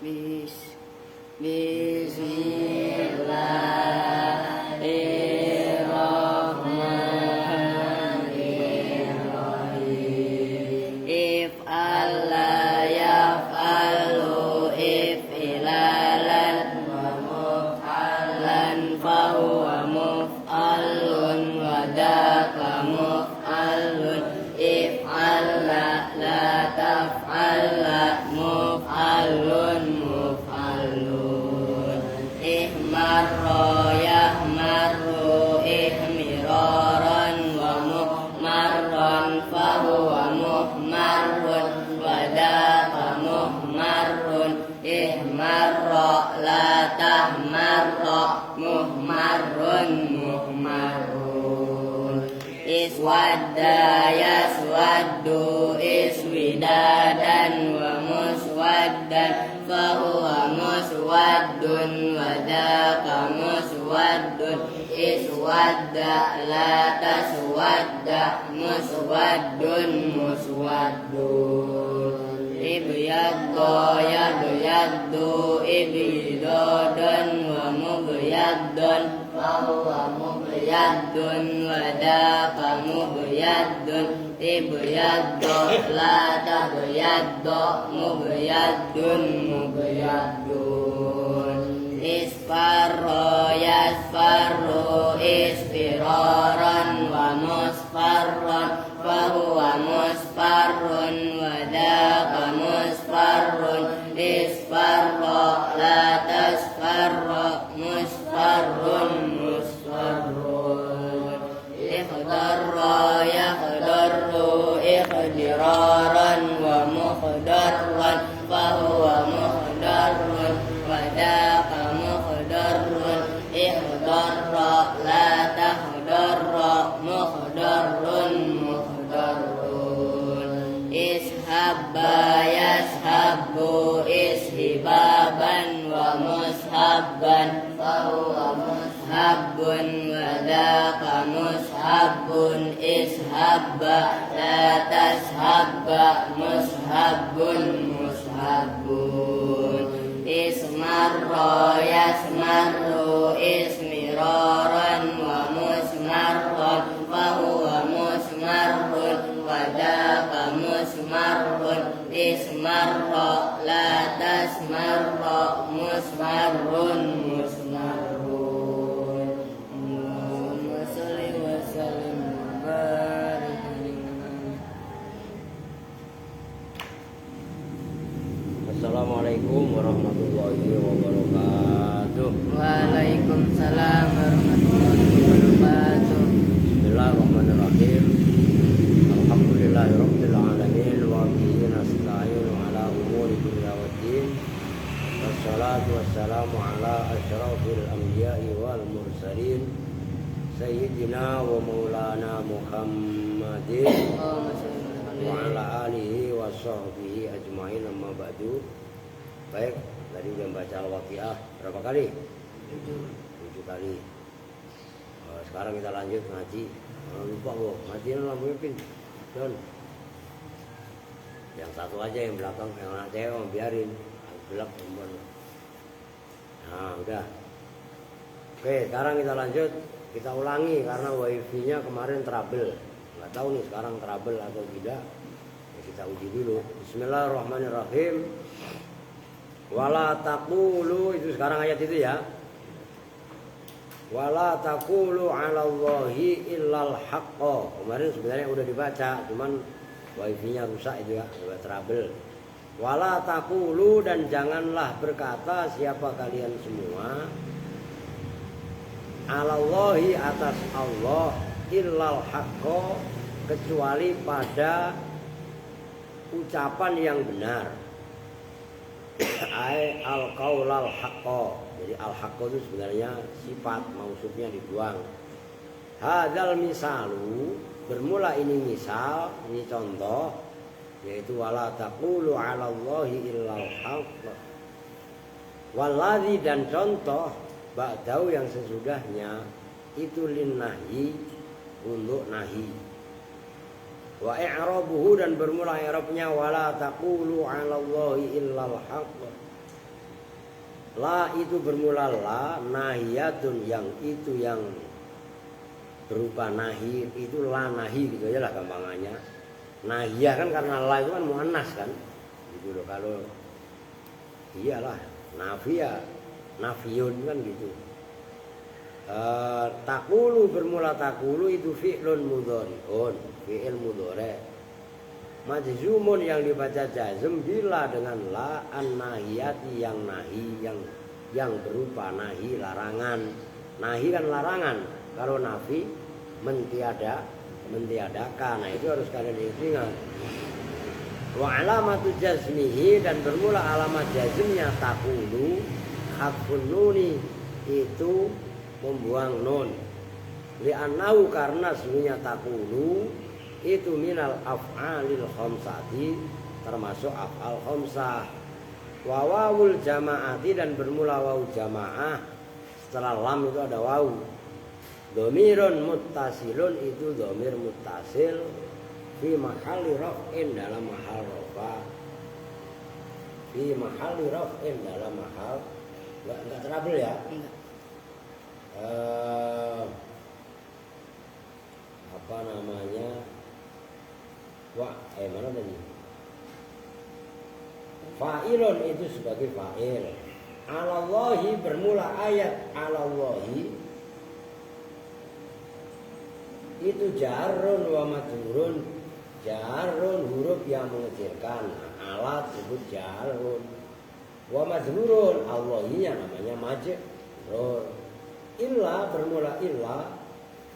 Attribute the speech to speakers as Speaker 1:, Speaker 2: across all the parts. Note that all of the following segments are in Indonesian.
Speaker 1: Bis Bismillahirrahmanirrahim. If'al la yaf'alu if'ilalan wa muf'alan fahuwa muf'alun wa daka muf'alun. If'al la taf'al la muf'alun muf'alun. Ihmarra yahmarru ihmiraran wa muhmarran fahuwa muhmarrun wa daka muhmarrun. Ihmarra la tahmarra muhmarrun muhmarrun. Iswadda yaswaddu iswidadan wa muswaddan fahuwa muswaddun wa daka muswaddun. Iswadda la taswadda muswaddun muswaddun. Ibyadda yabyaddu ibyidadan wa mubyaddan fahuwa mubyaddun wa daka mubyaddun. Ibyadda la tabyadda mubyaddun mubyaddun. Isfarra yasfarru isfiraran wa musfarran fahuwa musfarrun wa daka musfarrun. Isfarra la tasfarra musfarrun musfarrun. Ikhdarra yakhdarru ikhdiraran wa mukhdarran fahuwa mukhdarrun wa daka mukhdarrun. Ikhdarra la takhdarra mukhdarrun mukhdarrun. Ishabba yashabbu ishibaban wa mushabban fahuwa mushabbun wa daka mushabbun. Ishabba la tashabba mushabbun mushabbun. Ismarra yasmarru ismiraran wa musmarran fahuwa musmarrun wa daka musmarrun. Ismarra la tasmarra musmarrun musmarrun. Allahumma shalli wa sallim wa barik.
Speaker 2: Assalamualaikum warahmatullahi wabarakatuh.
Speaker 1: Waalaikumsalam warahmatullahi wabarakatuh.
Speaker 2: Bismillahirrahmanirrahim. Alhamdulillahirabbil alamin wa bihi nasta'in ala umuri dunya waddin. Wassalatu wassalamu ala asyrafil anbiya'i wal mursalin sayyidina wa maulana Muhammadin wa ala alihi wa sahbihi ajma'in, amma ba'du. Baik, tadi udah baca Al-Waqiah berapa kali? 7 kali. Sekarang kita lanjut ngaji. Lupa gua, ngajiin lampunya pin. Don. Yang satu aja yang belakang, yang anak cewek biarin. Gelap perempuan. Nah, udah. Oke, sekarang kita lanjut. Kita ulangi karena wifi-nya kemarin trouble. Nggak tahu nih sekarang trouble atau tidak. Ya, kita uji dulu. Bismillahirrahmanirrahim. Wala taqulu, itu sekarang ayat itu ya. Wala taqulu 'ala Allahi illal haqqa. Kemarin sebenarnya udah dibaca, cuman wifi-nya rusak itu ya, udah trouble. Wala taqulu, dan janganlah berkata siapa kalian semua 'ala Allahi, atas Allah, illal haqqa, kecuali pada ucapan yang benar. Ai al-qaulal haqqa. Jadi al-haqqa itu sebenarnya sifat, maksudnya dibuang. Hadzal misalu, bermula ini misal, ini contoh, yaitu wala taqulu 'ala Allahi illal haqq. Waladzi, dan contoh ba'dau yang sesudahnya itu linnahyi, untuk nahi. Wa i'rabuhu, dan bermula i'rabnya wala taqulu 'ala Allahi illal haqq. La itu bermula la, nahiyatun yang itu yang berupa nahi, itu la nahi gitu aja lah gampangannya. Nahiyah kan karena la itu kan muannas kan. Gitu loh, kalau iyalah nafiyah, nafiyun kan gitu. Takulu bermula takulu itu fi'lun mudhari'un, fi'il mudhari'. Majzumun yang dibaca jazm bila dengan la an-nahiyati yang nahi yang berupa nahi larangan. Nahi kan larangan. Kalau nafi mentiadakan. Nah itu harus kalian ingat. Wa alamatu jazmihi dan bermula alamat jazmnya takulu hadfun nuni itu membuang nun. Li'annahu karena sebenarnya takulu itu minal af'alil khamsati termasuk af'al khamsah. Wa wawul jama'ati dan bermula waw jamaah setelah lam itu ada waw. Dhamirun muttasilun itu dhamir muttasil fi mahalli raf'in dalam mahal rafa. Fi mahalli raf'in dalam mahal enggak trouble ya?
Speaker 1: Enggak.
Speaker 2: Apa namanya? Wah, mana tadi? Fa'ilun itu sebagai fa'il. Alallahi bermula ayat alallahi itu jarun wa majrurun. Jarun huruf yang mengecilkan. Alat disebut jarun. Wa majrurun Allahinya namanya majrur. Illa bermula illa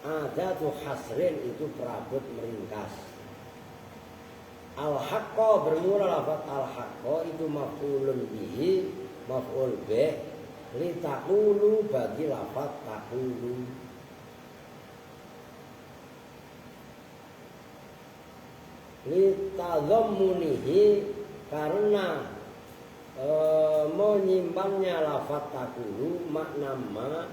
Speaker 2: adatu hasrin itu perabot meringkas. Al-haqqa bermula lafaz al-haqqa itu maf'ulun bihi maf'ul bih li taqulu bagi lafaz taqulu. Li tadhammunihi karena menyimpannya lafaz taqulu makna ma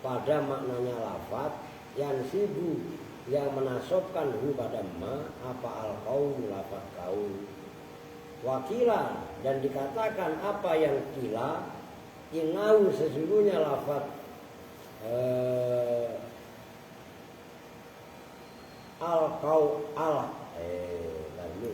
Speaker 2: pada maknanya lafaz yang sibu yang menasobkan hu pada ma apa al-qaul lafaz qaul. Wakila dan dikatakan apa yang kila inau sesungguhnya lafaz al-qaul lalu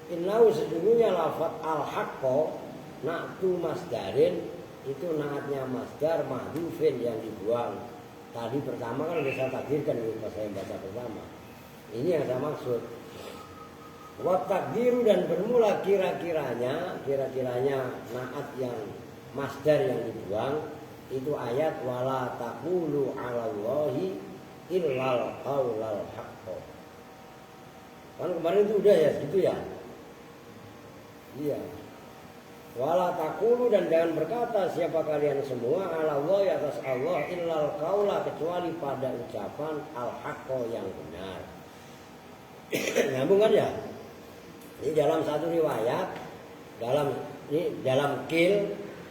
Speaker 2: inau sesungguhnya lafaz al-haqqo na'tu masdarin itu naatnya masdar mahdhufin yang dibuang. Tadi pertama kan udah saya takdirkan pas saya baca pertama. Ini yang saya maksud. Wa takdiru dan bermula kira-kiranya naat yang masdar yang dibuang itu ayat wala taqulu 'alallahi illal qaulal haqq. Kan kemarin itu udah ya gitu ya. Iya. Wala taqulu dan jangan berkata siapa kalian semua ala Allah atas Allah illal qaula kecuali pada ucapan al-haqqo yang benar. Nyambung kan ya? Ini dalam satu riwayat dalam kil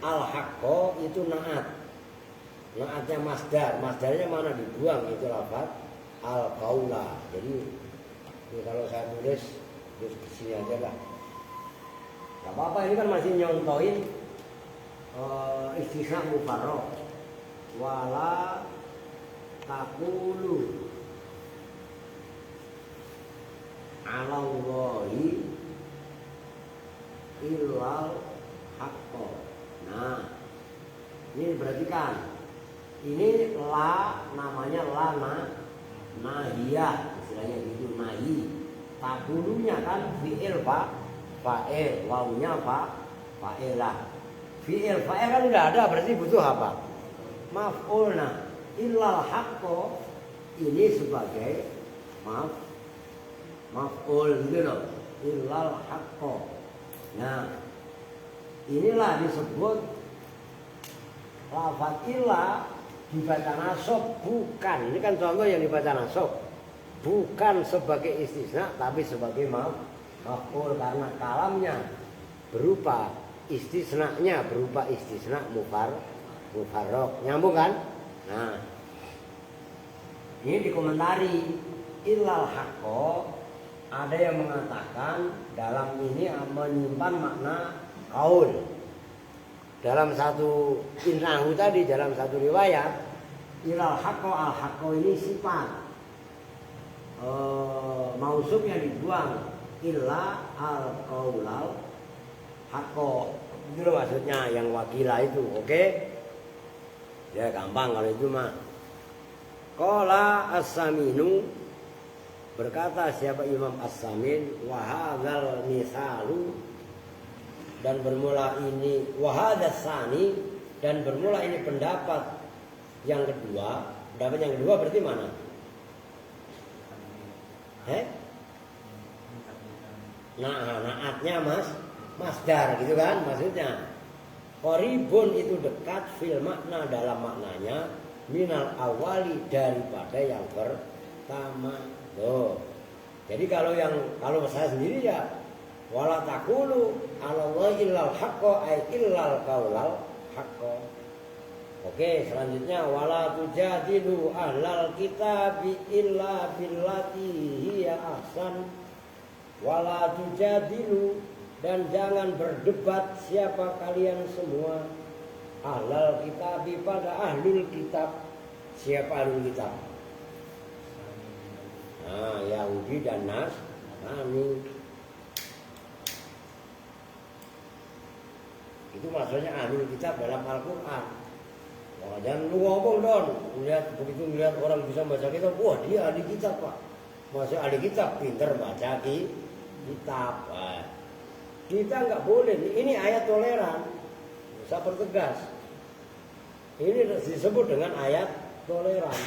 Speaker 2: al-haqqo itu naat. Naatnya masdar, masdarnya mana dibuang itu lafaz al-qaula. Jadi ini kalau saya tulis di sini aja lah. Gak apa-apa, ini kan masih nyontoin istisna mufarrad. Wala taqulu 'alallahi illal haqqo. Nah, ini perhatikan. Ini la namanya lana nahiyah, istilahnya gitu nahi. Taqulunya kan fi'il fa'il, wawunya fa'ilah. Fi'il fa'il kan tidak ada, berarti butuh apa? Maf'ulna. Illal haqqo ini sebagai maf'ul gitu loh. Illal haqqo. Nah, inilah disebut lafaz illa dibaca nasab bukan. Ini kan contoh yang dibaca nasab. Bukan sebagai istisna tapi sebagai maf'ul karena kalamnya berupa istisna-nya berupa istisna mufarraq. Nyambung kan? Nah, ini dikomentari illal haqqo ada yang mengatakan dalam ini menyimpan makna kaul. Dalam satu innahu tadi, dalam satu riwayat, ilal haqqo al haqqo ini sifat. Mausufnya dibuang, illa al qaulal haqqo. Itu loh maksudnya yang wakila itu, oke? Ya gampang kalau itu mah. Qala as-Saminu, berkata siapa Imam As-Samin, wa hadzal misalu, dan bermula ini wa hadzas sani, dan bermula ini pendapat yang kedua. Pendapat yang kedua berarti mana? Naatnya masdar gitu kan maksudnya. Qoribun itu dekat fil makna dalam maknanya, minal awali daripada yang pertama. Tuh. Jadi kalau saya sendiri ya wala taqulu 'alallahi illal haqqo ay illal qaulal haqqo. Oke, selanjutnya wala tujadilu ahlal kitabi illa billati hiya ahsan. Wala tujadilu, dan jangan berdebat siapa kalian semua ahlal kitabi pada ahlul kitab. Siapa ahlul kitab? Nah, Yahudi dan Nasrani. Itu maksudnya ahlul kitab dalam Al-Quran. Jangan lu ngomong dong, begitu melihat orang bisa baca kitab, wah dia ahli kitab pak. Maksudnya ahli kitab, pinter baca kitab. Nah, kita nggak boleh. Ini ayat toleran. Saya pertegas. Ini disebut dengan ayat toleran.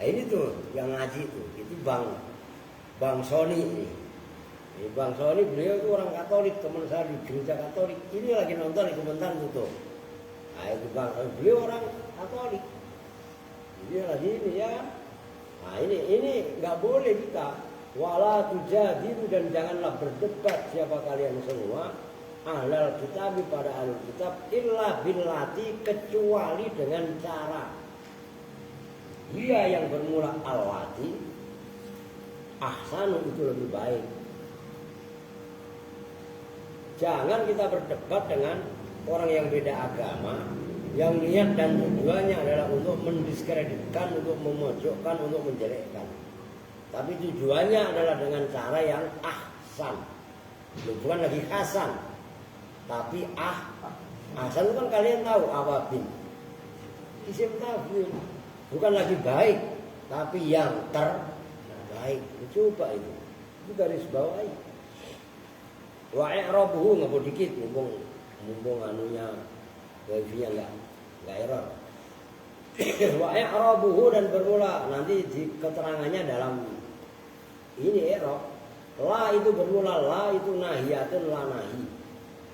Speaker 2: Nah, ini tuh yang ngaji tuh, itu Bang Sony ini. Bang Sony beliau itu orang Katolik, teman saya di gereja Katolik. Ini lagi nonton di komentar tuh. Nah, itu Bang Sony, beliau orang Katolik. Dia lagi ini ya. Nah, ini nggak boleh kita. Wala tujadilu, dan janganlah berdebat siapa kalian semua ahlal kitab pada ahlul kitab illa billati, kecuali dengan cara dia yang bermula al-wati ahsanu, itu lebih baik. Jangan kita berdebat dengan orang yang beda agama, yang niat dan tujuannya adalah untuk mendiskreditkan, untuk memojokkan, untuk menjelekkan. Tapi tujuannya adalah dengan cara yang ahsan. Bukan lagi hasan, tapi ahsan itu kan kalian tahu apa bin? Isim tafdhil. Bukan lagi baik, tapi yang terbaik. Coba itu garis bawahi. Wa i'rabuhu, ngapa dikit mumpung anunya wifi-nya enggak error. Wa i'rabuhu, dan bermula nanti di keterangannya dalam ini i'rab. La itu bermula, la itu nahiyatun, la nahi.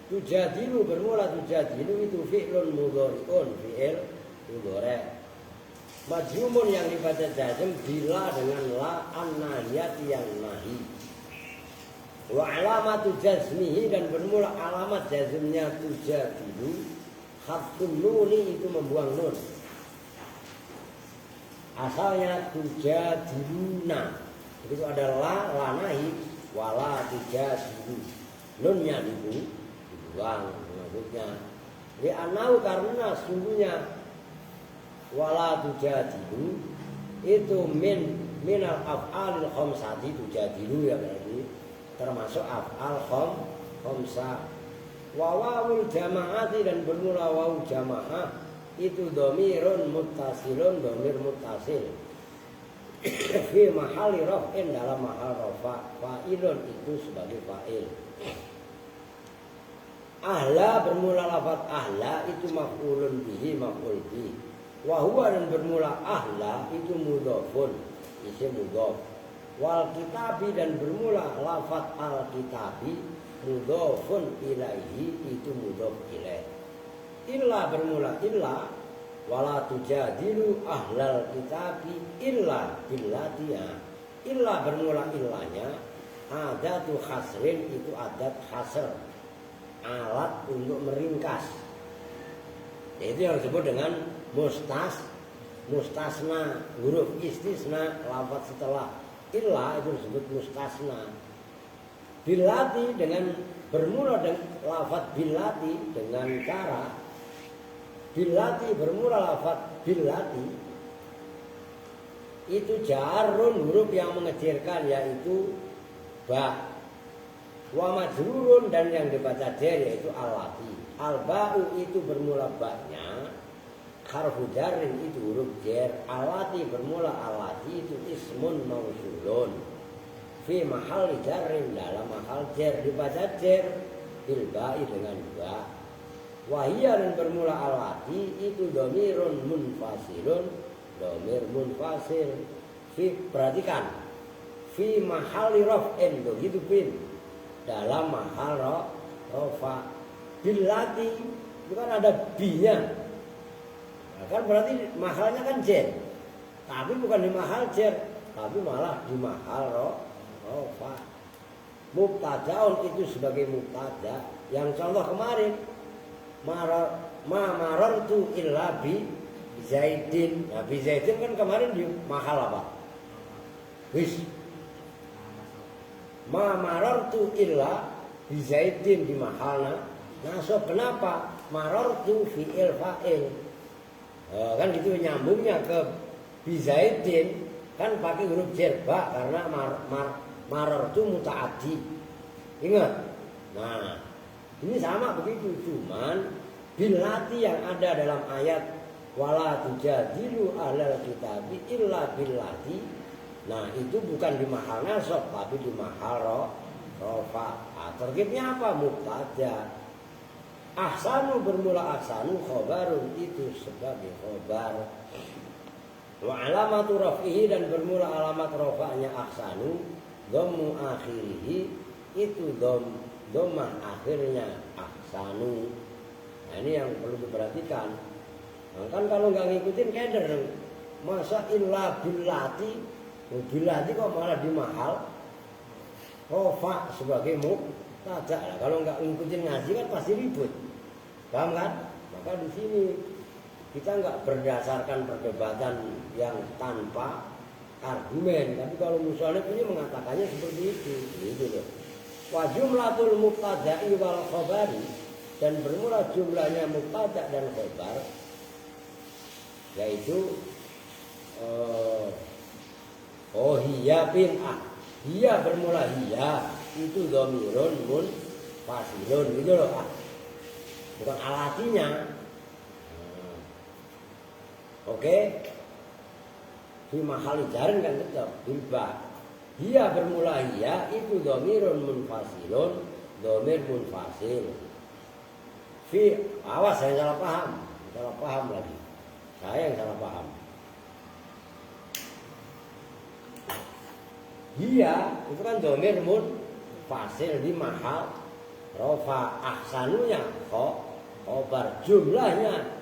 Speaker 2: Tujadilu bermula, tujadilu itu fi'lun mudhari'un, fi'il mudhari'. Majzumun yang dibaca jazm bila dengan la an-nahiyati yang nahi. Wa alamatu jazmihi, dan bermula alamat jazmnya tujadilu khatun nuni, itu membuang nun. Asalnya tujadiluna, itu ada la nahi, wala tujadilu, nunnya dibuang. Maksudnya li'anau, karena sungguhnya wala tujadilu itu minal af'alil khamsati, tujadilu ya berarti termasuk af'al khamsah. Wa wawul jama'ati, dan bermula wawu jamaah itu dhamirun muttasilun, dhamir muttasil fi mahali raf'in, dalam mahal rafa. Fa'ilun itu sebagai fa'il. Ahla bermula lafaz ahla itu maf'ulun bihi, maf'ul bihi. Wa huwa, dan bermula ahla itu mudhofun, isim mudhof. Wal kitabi, dan bermula lafaz al kitabi mudhofun ilaihi, itu mudhof ilaih. Illa bermula illa, wala tujadilu ahlal kitabi illa billatiha. Illa bermula illanya adatu khasrin, itu adat khasr, alat untuk meringkas. Itu yang disebut dengan mustasna, huruf istisna, lafaz setelah illa itu disebut mustasna. Billati dengan bermula dengan lafaz billati dengan cara billati bermula lafaz billati itu jarun huruf yang mengejirkan yaitu ba. Wa majrurun dan yang dibaca jar yaitu allati. Al-ba'u itu bermula ba-nya. Harfu jarrin itu huruf jar. Allati bermula allati itu ismun mausulun. Fi mahal jarrin dalam mahal jar dibaca jar bil ba'i dengan ba. Wahia dan bermula allati itu dhamirun munfasilun. Dhamir munfasil. Fi perhatikan. Fi mahali raf'in begitu pin. Dalam mahal rofa billati itu kan ada bi-nya. Nah, kan berarti mahalnya kan jar. Tapi bukan di mahal jar, tapi malah di mahal rofa. Mubtadaun itu sebagai mubtada. Yang contoh kemarin marartu illa bi Zaidin. Nah, bi Zaidin kan kemarin di mahal apa? Wis ma marartu illa bi Zaidin di mahalna nasab. Kenapa? Marartu fi'il fa'il. Kan gitu nyambungnya ke bi Zaidin kan pakai huruf jar ba karena marartu mutaaddi. Ingat. Nah, ini sama begitu, cuman billati yang ada dalam ayat wala tujadilu ahlal kitabi illa billati. Nah, itu bukan di mahal nasab tapi di mahal rofa. Terkibnya apa? Mubtada. Ahsanu bermula ahsanu khobarun itu sebagai khobar. Wa alamatu raf'ihi dan bermula alamat rofa'nya ahsanu dhammu akhirihi itu dhammah akhirnya ahsanu. Nah, ini yang perlu diperhatikan. Nah, kan kalau nggak ngikutin keder masa illa billati. Billati kok malah di mahal rofa sebagai mubtada. Nah, kalau nggak ngikutin ngaji kan pasti ribut. Paham kan? Maka di sini kita nggak berdasarkan perdebatan yang tanpa argumen. Tapi kalau musannif ini mengatakannya seperti itu. Gitu loh. Wa jumlatul mubtada'i wal khabari dan bermula jumlahnya mubtada dan khabar yaitu hiya bin hiya bermula hiya itu dhamirun munfasilun gitu loh bukan alatinya. Oke. Fi mahali jarin kan tetap bilba. Hiya bermula hiya itu dhamirun munfasilun, dhamir munfasil. Fi awas saya salah paham lagi. Saya yang salah paham. Hiya itu kan dhamir munfasil di mahal rofa ahsanunya khobar jumlahnya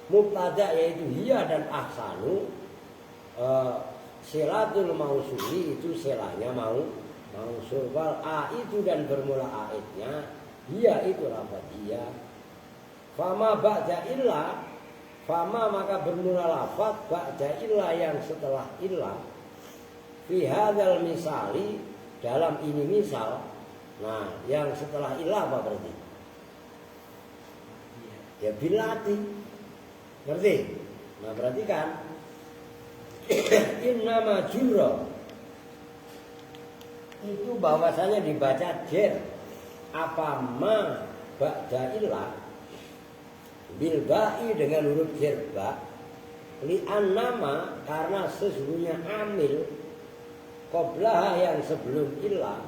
Speaker 2: mubtada yaitu hiya dan ahsanu silatul mausuli itu silahnya mausul wal a itu dan bermula aidnya hiya itu lafaz hiya. Fama ba'da illa fama maka bermula lafaz ba'da illa yang setelah illa fi hadzal misali dalam ini misal. Nah, yang setelah illa apa berarti? Ya billati. Ngerti? Nah, berarti kan innama jurra itu bahwasanya dibaca jar apa ma ba'da illa bil ba'i dengan huruf jar ba li annama karena sesungguhnya amil qablaha yang sebelum illa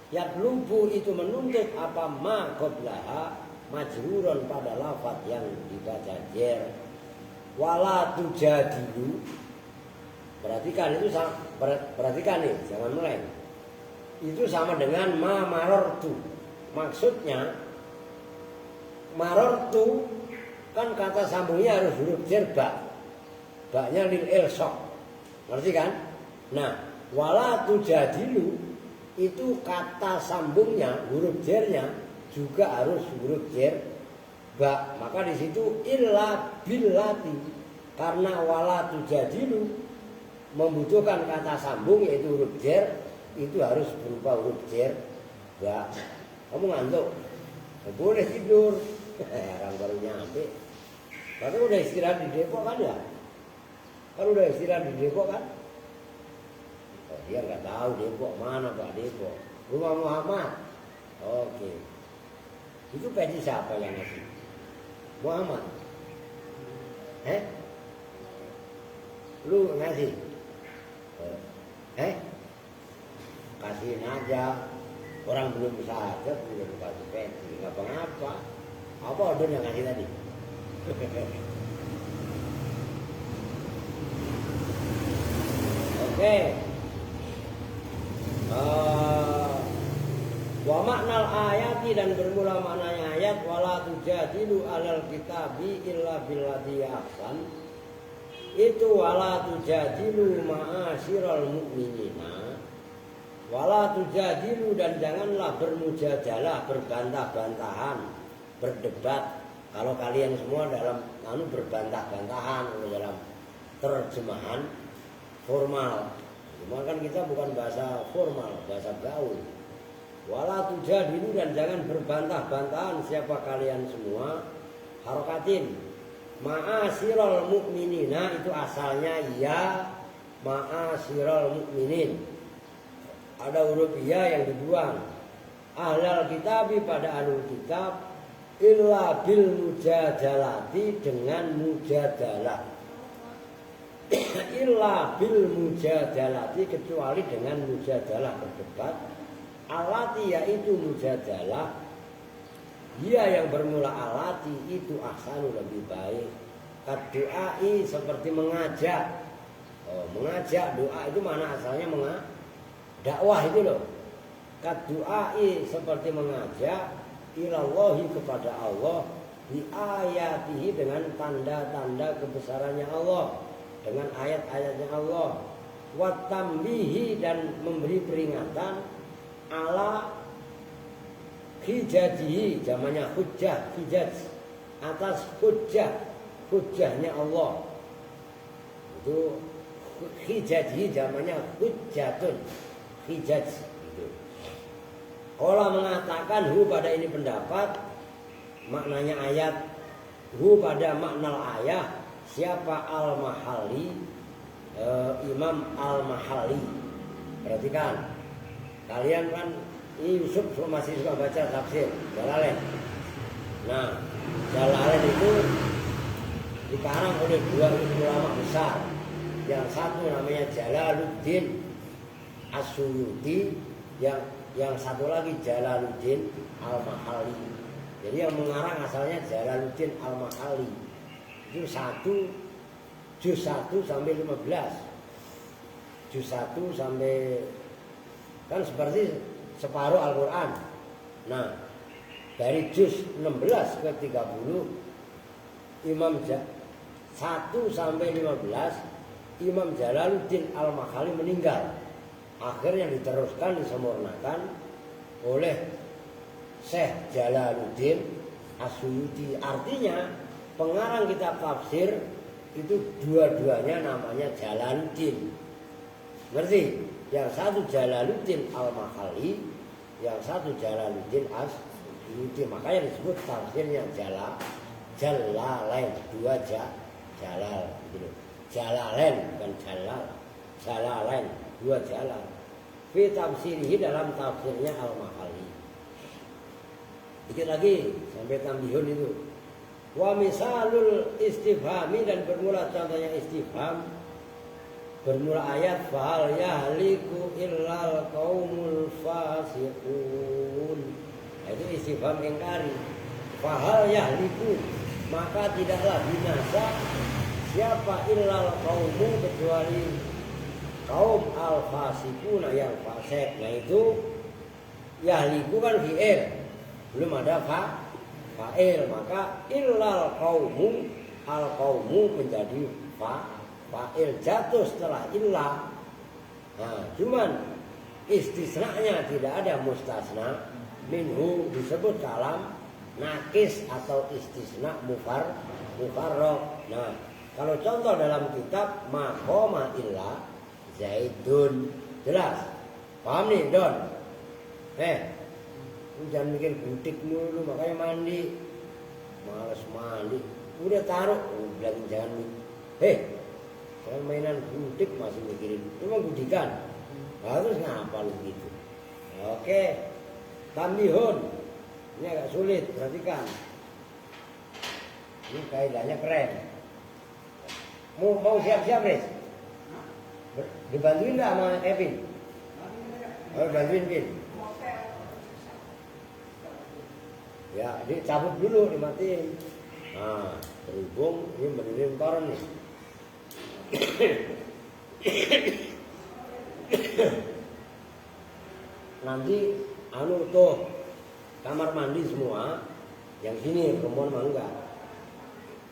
Speaker 2: yatlubu itu menuntut apa ma qablaha majruron pada lafaz yang dibaca jar wala tujadilu. Perhatikan itu perhatikan nih jangan meleng. Itu sama dengan ma marartu. Maksudnya marartu kan kata sambungnya harus huruf jar ba. Ba-nya lil ilsaq. Ngerti kan? Nah, wala tujadilu itu kata sambungnya huruf jarnya juga harus huruf jar ba. Maka di situ illa billati Karena wala tujadilu membutuhkan kata sambung yaitu huruf jer, itu harus berupa huruf jer. Enggak, kamu ngantuk, boleh tidur. Orang baru nyampe, karena udah istirahat di Depok kan ya? Kan udah istirahat di Depok kan? Oh, dia nggak tahu Depok mana Pak Depok. Rumah Muhammad. Oke. Itu peci siapa yang ngasih? Muhammad. Lu ngasih? Kasihin aja. Orang belum bisa aja, belum kasih peci. Nggak apa-apa. Apa order yang ngasih tadi? Oke. Wa maknal ayati dan bermula maknanya ayat wala tujadilu alal kitabi illa billati ahsan. Itu wala tujadilu ma'asyiral mu'minina. Wala tujadilu dan janganlah bermujadalah, berbantah-bantahan, berdebat. Kalau kalian semua dalam berbantah-bantahan dalam terjemahan formal. Cuma kan kita bukan bahasa formal, bahasa gaul. Wala tujadilu dan jangan berbantah-bantahan siapa kalian semua. Harokatin ma'asyiral mu'minina itu asalnya ya ma'asyiral mu'minin. Ada huruf ya yang dibuang. Ahlal kitabi pada ahlul kitab illa bil mujadalati dengan mujadalah. Illa bil mujadalati kecuali dengan mujadalah berdebat. Alati yaitu mujadalah. Dia yang bermula alati itu ahsanu lebih baik. Kadu'ai seperti mengajak. Mengajak doa itu mana asalnya dakwah itu loh. Kadu'ai seperti mengajak ilallahi kepada Allah bi ayatihi dengan tanda-tanda kebesarannya Allah, dengan ayat-ayatnya Allah. Wa tambihi dan memberi peringatan ala hijajihi jamannya hujjah, hijaj atas hujjahnya Allah. Itu hijajihi jamannya hujjatun, hijaj itu. Allah mengatakan hu pada ini pendapat maknanya ayat, hu pada makna ayat siapa al-Mahalli, Imam al-Mahalli. Perhatikan, kalian kan ini Yusuf masih suka baca tafsir Jalalain. Nah, Jalalain itu dikarang oleh dua ulama besar. Yang satu namanya Jalaluddin As-Suyuti, yang satu lagi Jalaluddin Al-Mahalli. Jadi yang mengarang asalnya Jalaluddin Al-Mahalli. Itu juz 1 sampai 15. Juz 1 sampai kan seperti separuh Al-Quran. Nah, dari juz 16 ke 30 Imam 1 sampai 15 Imam Jalaluddin Al-Mahalli meninggal. Akhirnya diteruskan, disempurnakan oleh Syekh Jalaluddin As-Suyuti. Artinya pengarang kitab tafsir itu dua-duanya namanya Jalaluddin. Ngerti? Yang satu Jalaluddin Al-Mahalli, yang satu Jalaluddin As-Suyuti. Makanya disebut tafsirnya Jalalain, dua Jalal gitu. Jalalain bukan Jalal. Jalalain, dua Jalal. Fi tafsirihi dalam tafsirnya Al-Mahalli. Dikit lagi sampai tambihun itu. Wa misalul istifhami dan bermula contohnya istifham. Bermula ayat fahal yahliku illal qaumul fasiqun. Itu istifham ingkari. Fahal yahliku, maka tidaklah binasa siapa illal qaumu kecuali kaum al-fasiquna yang fasik. Nah itu yahliku kan fi'il, belum ada fa'il, maka illal qaumu, al-qaumu menjadi fa'il jatuh setelah illah. Nah, cuman istisnanya tidak ada mustasna minhu, disebut kalam nakis atau istisna mufarraq. Nah, Kalau contoh dalam kitab maqama illa Zaidun, jelas. Paham nih, Don? Jangan bikin butik dulu, makanya mandi. Males mandi. Udah taruh, bilang jangan. Jangan mainan butik masih mikirin. Itu mah budikan. Terus ngapa lu gitu? Oke. Tambihun. Ini agak sulit, perhatikan. Ini kaidahnya keren. Mau siap-siap, Riz? Dibantuin nggak sama Evin? Bantuin, Vin. Ya, dicabut dulu, dimatiin. Nah, berhubung ini berdiri koran nih. Nanti tuh kamar mandi semua yang sini perempuan mah enggak.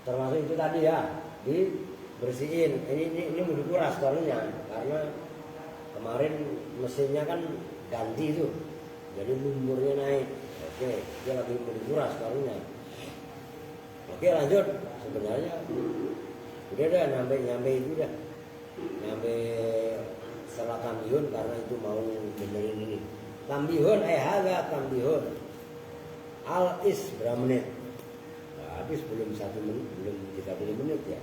Speaker 2: Termasuk itu tadi ya, dibersihin. Ini mau dikuras soalnya karena kemarin mesinnya kan ganti itu. Jadi lumpurnya naik. Oke, dia lagi mau dikuras soalnya. Oke, lanjut. Sebenarnya udah dah nyampe itu dah. Nyampe setelah tambihun karena itu mau benerin ini. Tambihun hadza tambihun. Al-is berapa menit? Habis belum 1 menit, belum 30 menit ya.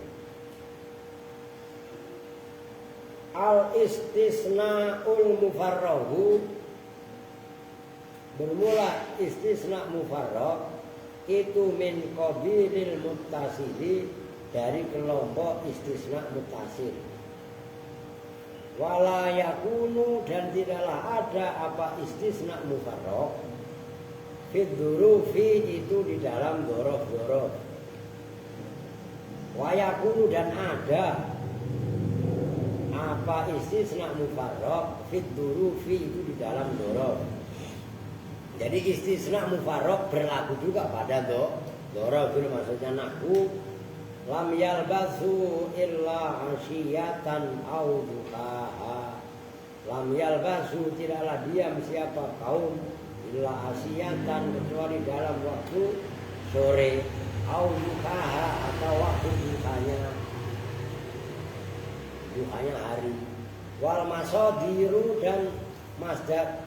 Speaker 2: Al-istisna'ul mufarrahu, bermula istisna mufarrah itu min qabilil muttasili, dari kelompok istisna muttasil. Wala yakunu, dan tidaklah ada apa istisna mufarrah fid durufi, itu di dalam dorof. Wa yakunu, dan ada apa istisna mufarrah fid durufi, itu di dalam dorof. Jadi istisna mufarrah berlaku juga pada dorof. Itu maksudnya nahwu lam yalbasu illa asyiyatan au duhaha. Lam yalbasu, tidaklah diam siapa kaum illa asyiyatan, kecuali dalam waktu sore, au duhaha, atau waktu duhanya hari. Wal masadiru, dan masdar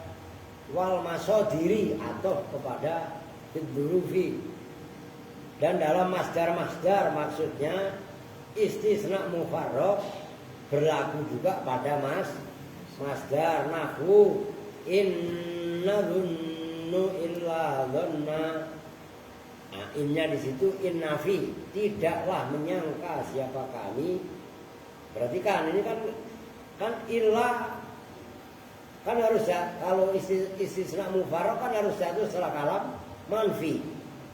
Speaker 2: wal masodiri atau kepada fiddurufi, dan dalam masdar maksudnya istisna mufarrah berlaku juga pada masdar. Nahwu inna dhunnu illa dhanna. Nah, innya di situ innafi, tidaklah menyangka siapa kami. Berarti kan ini kan illa kan harus ya, kalau istisna mufarrah kan harus jatuh setelah kalam manfi.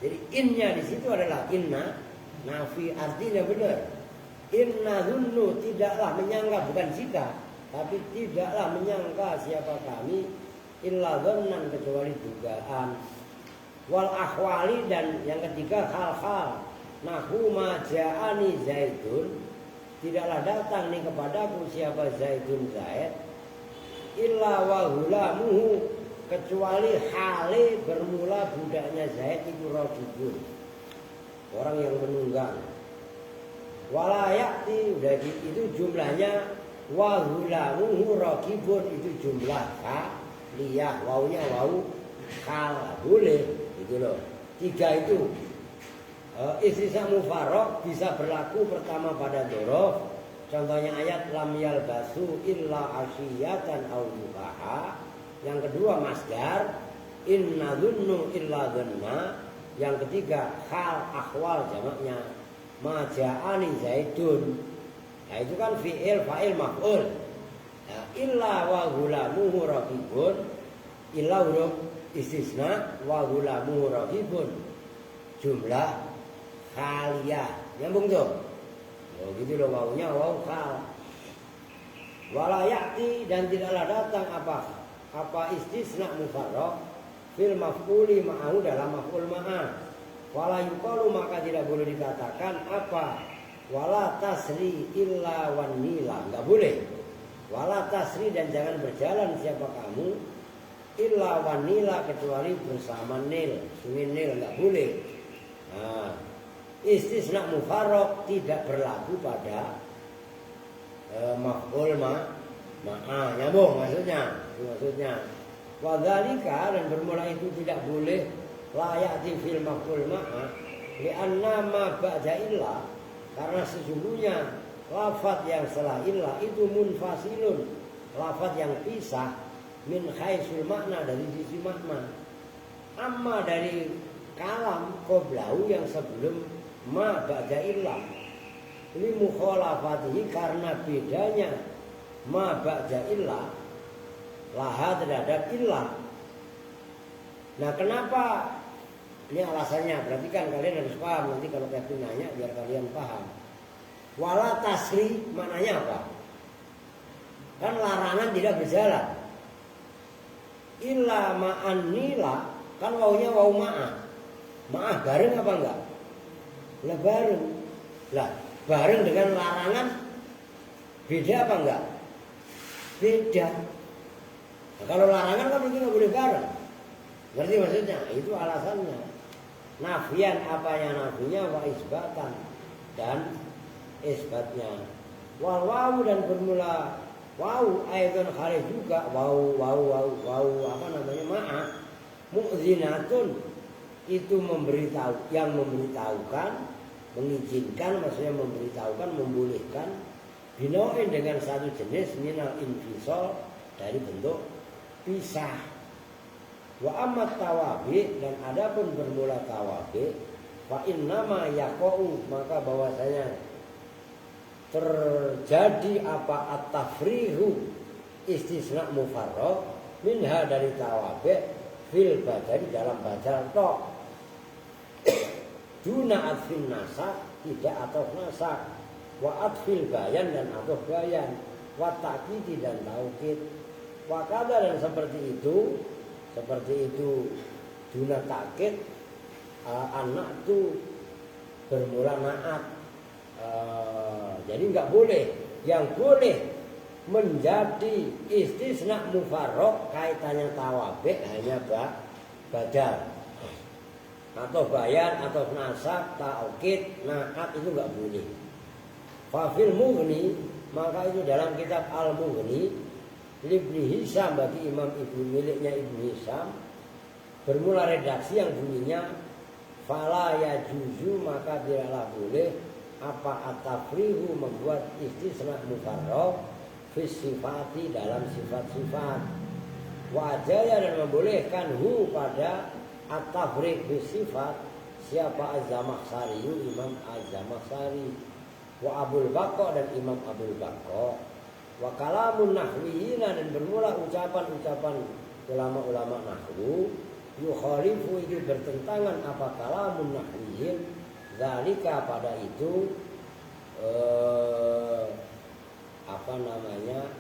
Speaker 2: Jadi innya di situ adalah inna nafi, artinya benar. Inna dhunnu, tidaklah menyangka, bukan jika, tapi tidaklah menyangka siapa kami illa dhannan, kecuali dugaan. Wal ahwali, dan yang ketiga hal-hal. Nahwu ma ja'ani Zaidun, tidaklah datang nih kepadaku siapa Zaidun Zaid, illa wa hulamuhu, kecuali hale bermula budaknya Zaid itu rajulun, orang yang menunggang. Wala ya'ti, udah itu jumlahnya. Wa hulamuhu raqibun, itu jumlah kaliyah, wawunya wawu kal, boleh gitu loh. 3 itu istisna mufarrah bisa berlaku pertama pada dzaraf. Contohnya ayat lam yalbasu illa asyiyatan aw duhaha. Yang kedua masdar inna dhunnu illa dhanna. Yang ketiga hal ahwal, jamaknya ma ja'ani Zaidun. Nah itu kan fi'il fa'il maf'ul. Nah, illa wa ghulamuhu raqibun, illa huruf istisna, wa ghulamuhu raqibun jumlah khaliyah. Nyambung tuh. Oh gitu loh, wawunya wawu khal. Wala ya'ti, dan tidaklah datang apa istisna mufarrah fil maf'uli ma'ahu, dalam maf'ul ma'a. Wala yuqalu, maka tidak boleh dikatakan apa wala tasri illa wan nila, enggak boleh. Wala tasri, dan jangan berjalan siapa kamu illa wan nila, kecuali bersama Nil, sungai Nil, enggak boleh. Nah, istisna mufarraq tidak berlaku pada maf'ul ma'a. Nyambung maksudnya. Wadzalika, dan bermula itu tidak boleh layati fil maf'ul ma'a li'anna ma ba'da illa, karena sesungguhnya lafaz yang setelah illa itu munfasilun, lafaz yang pisah min khaisul makna, dari sisi makna. Amma dari kalam qoblahu yang sebelum ma ba'da illa, li mukhalafatihi, karena bedanya ma ba'da illa laha terhadap illa. Nah, kenapa? Ini alasannya, berarti kan kalian harus paham. Nanti kalau Kevin nanya biar kalian paham. Wala tasri maknanya apa? Kan larangan tidak berjalan. Illa ma'an nila, kan wawunya wawu ma'ah. Ma'ah bareng apa enggak? Lah bareng. Lah bareng dengan larangan beda apa enggak? Beda. Nah, kalau larangan kan berarti nggak boleh bareng. Ngerti maksudnya? Itu alasannya. Nafian, apanya nafinya, wa isbatan, dan isbatnya. Wal wawu, dan bermula wawu ayatun kharij juga. Wawu apa namanya, ma'a mu'zinatun, itu memberitahu, yang memberitahukan, mengizinkan, maksudnya memberitahukan, membolehkan, binau'in, dengan satu jenis minal infisal, dari bentuk pisah. Wa amat tawabi, dan adapun bermula tawabi, fa innama yaqau, maka bahwasanya terjadi apa at-tafrihu, istisna mufarraq minha, dari tawabi, fil badal, dalam badal tok, duna atfil nasak, tidak atau nasak, wa atfil bayan, dan atau bayan, wa ta'kid, dan taukid. Wakada, dan seperti itu duna takkid, anak itu bermula naat. Jadi nggak boleh. Yang boleh menjadi istisna mufarraq kaitannya tawabi hanya badal atau bayan atau nasab, taukid, naat, itu nggak boleh. Fafil Mughni, maka itu dalam kitab Al-Mughni, Ibnu Hisham, bagi Imam Ibnu, miliknya Ibnu Hisham, bermula redaksi yang bunyinya fala yajuzu, maka tidaklah boleh apa at-tafrihu, membuat istisna mufarraq fi sifati, dalam sifat-sifat. Wa ajaya, dan membolehkan hu pada at-tafriq fi sifat siapa? Az-Zamakhsyari, Imam Az-Zamakhsyari. Wa Abul Baqqa, dan Imam Abul Baqqa. Wa kalamun nahwiyina, dan bermula ucapan-ucapan ulama-ulama nahwu, yukhalifu, itu bertentangan apa kalamun nahwiyin, zalika, pada itu apa namanya,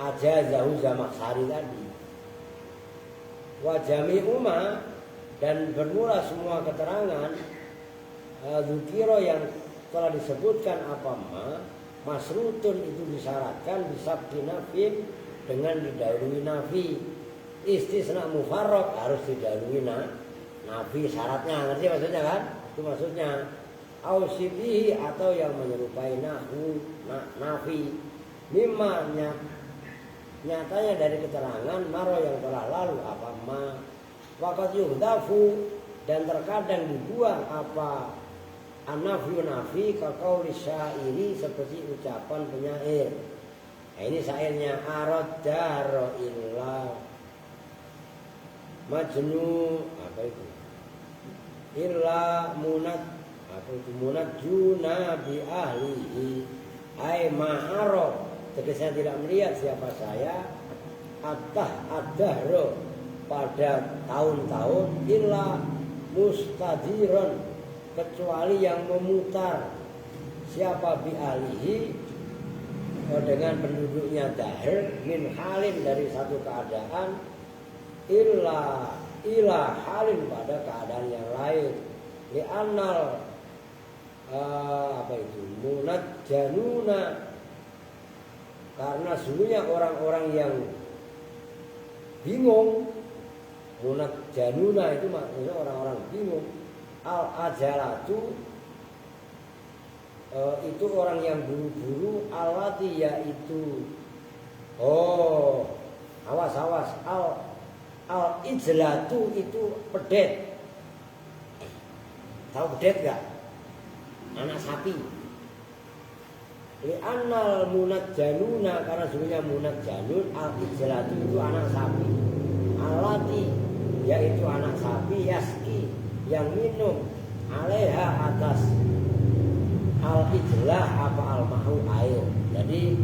Speaker 2: ajazahu Zamakhsyari tadi. Wa jami'uma, dan bermula semua keterangan dzikira yang telah disebutkan apa masrutun, itu disyaratkan bisabti nafin, dengan didahului nafi. Istisna mufarraq harus didahului nafi, syaratnya. Ngerti maksudnya kan? Itu maksudnya. Ausibihi, atau yang menyerupai nafi. Mimma, nyatanya dari keterangan maro yang telah lalu apa waqad yuhdafu, dan terkadang dibuang apa an-nafyu nafi, kaqauli syairi, seperti ucapan penyair. Nah, ini syairnya, aradda illa majnu, apa itu? Illa munad, apa itu? Munajjuna bi ahlihi, ai ma'aro, tegasnya tidak melihat siapa saya, ad-dahro, pada tahun-tahun, illa mustadiron, kecuali yang memutar, siapa bi alihi, dengan penduduknya dahr, min halin, dari satu keadaan, ila halin, pada keadaan yang lain, li'annal apa itu, munajjanuna, karena sesungguhnya orang-orang yang bingung, Munajjanuna itu maksudnya orang-orang bingung. Al-ajalatu itu orang yang buru-buru. Alati yaitu awas al-ijlatu itu pedet. Tahu pedet gak? Anak sapi. Li'annal munajjanuna karena sebenarnya munajjanun al-ijlatu itu anak sapi. Alati yaitu anak sapi yaski yang minum alaiha atas al-ijlah apa al-ma'u air. Jadi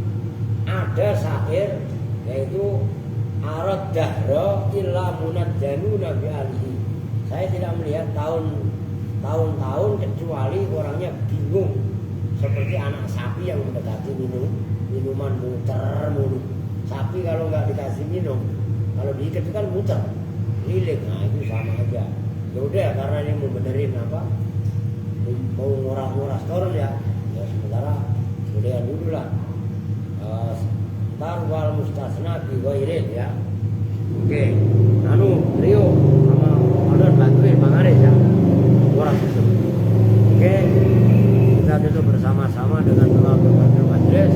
Speaker 2: ada syair yaitu arad dahra illa munajjanuna bi alihi. Saya tidak melihat tahun-tahun kecuali orangnya bingung seperti anak sapi yang mendekati minuman muter mulu. Sapi kalau nggak dikasih minum, kalau diikat itu kan muter, lilik. Nah itu sama aja. Ya udah karena ini mau benerin apa, mau nguras koran ya sementara udah dulu lah. Tarwal mustasna bi ghairin ya. Oke. Rio sama Aldo bantuin Bang Aris ya. Nguras itu. Oke. Kita tutup bersama-sama dengan doa berbahagia majlis.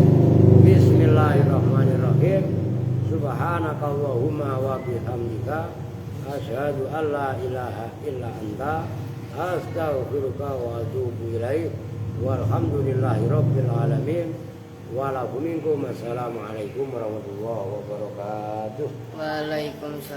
Speaker 2: Bismillahirrahmanirrahim. Subhanakallahumma wa bihamdika asyhadu an la ilaha illa anta astaghfiruka wa atubu ilaik. Walhamdulillahirabbil alamin. Assalamualaikum warahmatullahi wabarakatuh.
Speaker 1: Waalaikumsalam.